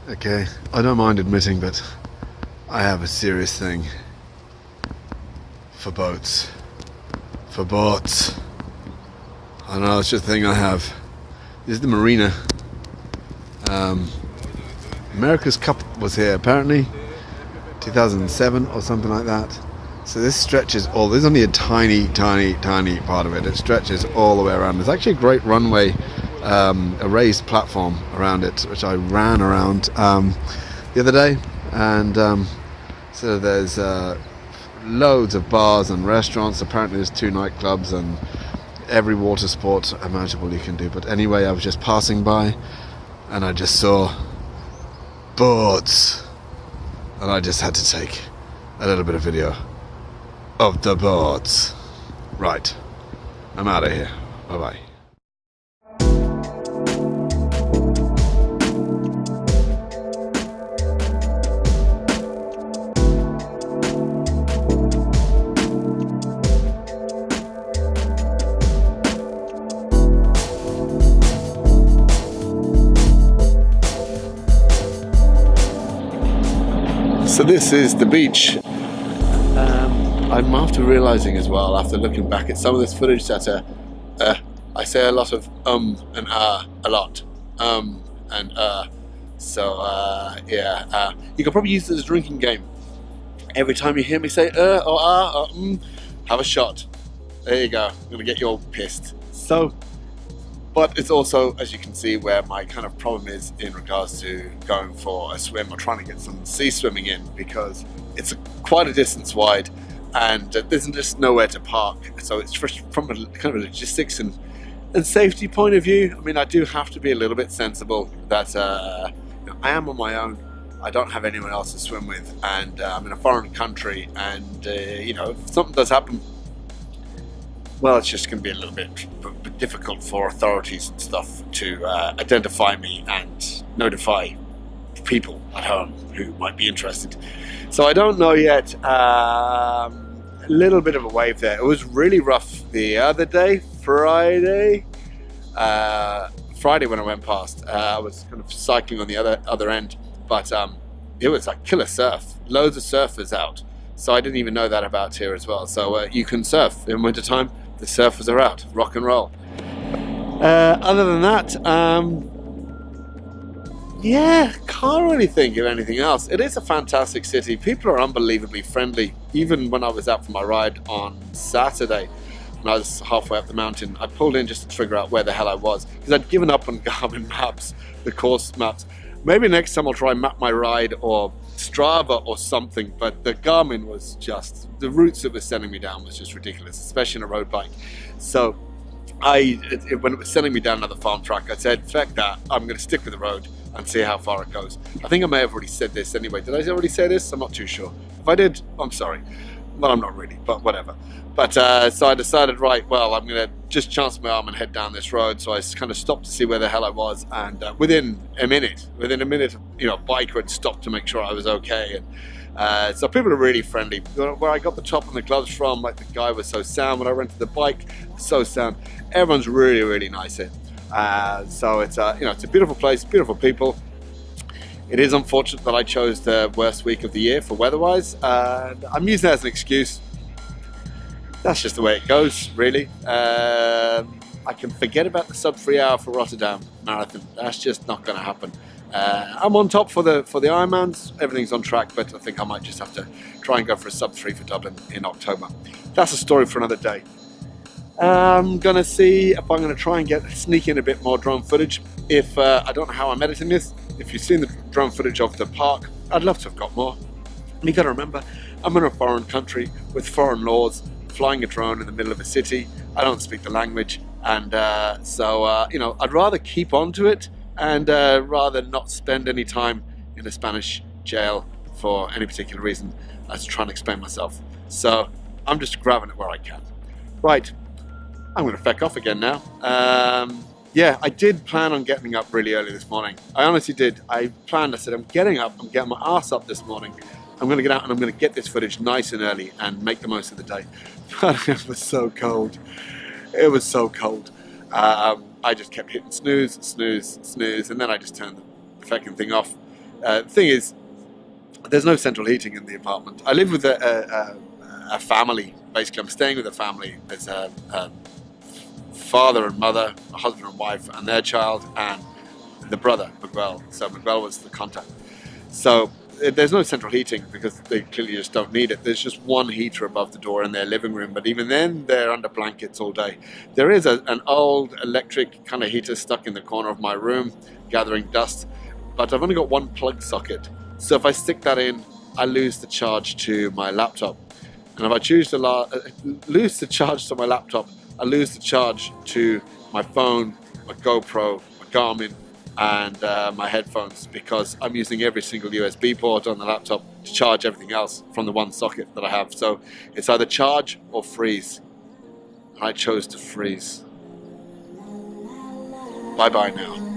Okay, I don't mind admitting, but I have a serious thing for boats. For boats. I know, it's just a thing I have. This is the marina. America's Cup was here apparently 2007 or something like that. So this stretches all, there's only a tiny part of it. It stretches all the way around. There's actually a great runway, a raised platform around it, which I ran around the other day. And so there's loads of bars and restaurants. Apparently there's 2 nightclubs and every water sport imaginable you can do. But anyway, I was just passing by and I just saw boards. And I just had to take a little bit of video of the boards. Right, I'm out of here. Bye bye. So this is the beach. I'm after realising as well, after looking back at some of this footage, that I say a lot of and a lot. So you can probably use this as a drinking game. Every time you hear me say or have a shot. There you go. I'm going to get you all pissed. So, but it's also, as you can see, where my kind of problem is in regards to going for a swim or trying to get some sea swimming in, because it's quite a distance wide and there's just nowhere to park. So it's from a kind of logistics and safety point of view. I mean, I do have to be a little bit sensible that I am on my own. I don't have anyone else to swim with, and I'm in a foreign country, and if something does happen, well, it's just going to be a little bit difficult for authorities and stuff to identify me and notify people at home who might be interested. So I don't know yet. A little bit of a wave there. It was really rough the other day, Friday when I went past. I was kind of cycling on the other end, but it was like killer surf. Loads of surfers out. So I didn't even know that about here as well. So you can surf in wintertime. The surfers are out, rock and roll. Other than that, can't really think of anything else. It is a fantastic city. People are unbelievably friendly. Even when I was out for my ride on Saturday, when I was halfway up the mountain, I pulled in just to figure out where the hell I was, because I'd given up on Garmin maps, the course maps. Maybe next time I'll try and map my ride or Strava or something, but the Garmin was just, the routes it was sending me down was just ridiculous, especially in a road bike. So when it was sending me down another farm track, I said, feck that, I'm going to stick with the road and see how far it goes. I think I may have already said this anyway. Did I already say this? I'm not too sure. If I did, I'm sorry. Well, I'm not really, but whatever. But so I decided, right, well, I'm going to just chance my arm and head down this road. So I kind of stopped to see where the hell I was. And within a minute, biker had stopped to make sure I was okay. And so people are really friendly. Where I got the top and the gloves from, like the guy was so sound. When I rented the bike, so sound. Everyone's really, really nice here. So it's it's a beautiful place, beautiful people. It is unfortunate that I chose the worst week of the year for weather-wise. I'm using that as an excuse. That's just the way it goes, really. I can forget about the sub-3 hour for Rotterdam marathon. That's just not going to happen. I'm on top for the Ironmans. Everything's on track, but I think I might just have to try and go for a sub-3 for Dublin in October. That's a story for another day. I'm going to see if I'm going to try and sneak in a bit more drone footage. If I don't know how I'm editing this. If you've seen the drone footage of the park, I'd love to have got more. You got to remember, I'm in a foreign country with foreign laws, flying a drone in the middle of a city. I don't speak the language, and I'd rather keep on to it and rather not spend any time in a Spanish jail for any particular reason as to try and explain myself. So I'm just grabbing it where I can. Right, I'm going to feck off again now. I did plan on getting up really early this morning. I honestly did. I said, I'm getting my ass up this morning. I'm going to get out and I'm going to get this footage nice and early and make the most of the day. But it was so cold. It was so cold. I just kept hitting snooze, and then I just turned the fecking thing off. Thing is, there's no central heating in the apartment. I live with a family. Basically, I'm staying with a family. There's a father and mother, a husband and wife, and their child, and the brother, Miguel. So Miguel was the contact. So there's no central heating because they clearly just don't need it. There's just one heater above the door in their living room, but even then they're under blankets all day. There is an old electric kind of heater stuck in the corner of my room gathering dust, but I've only got one plug socket. So if I stick that in, I lose the charge to my laptop. And if I choose to lose the charge to my laptop, I lose the charge to my phone, my GoPro, my Garmin, and my headphones, because I'm using every single USB port on the laptop to charge everything else from the one socket that I have. So it's either charge or freeze. And I chose to freeze. Bye bye now.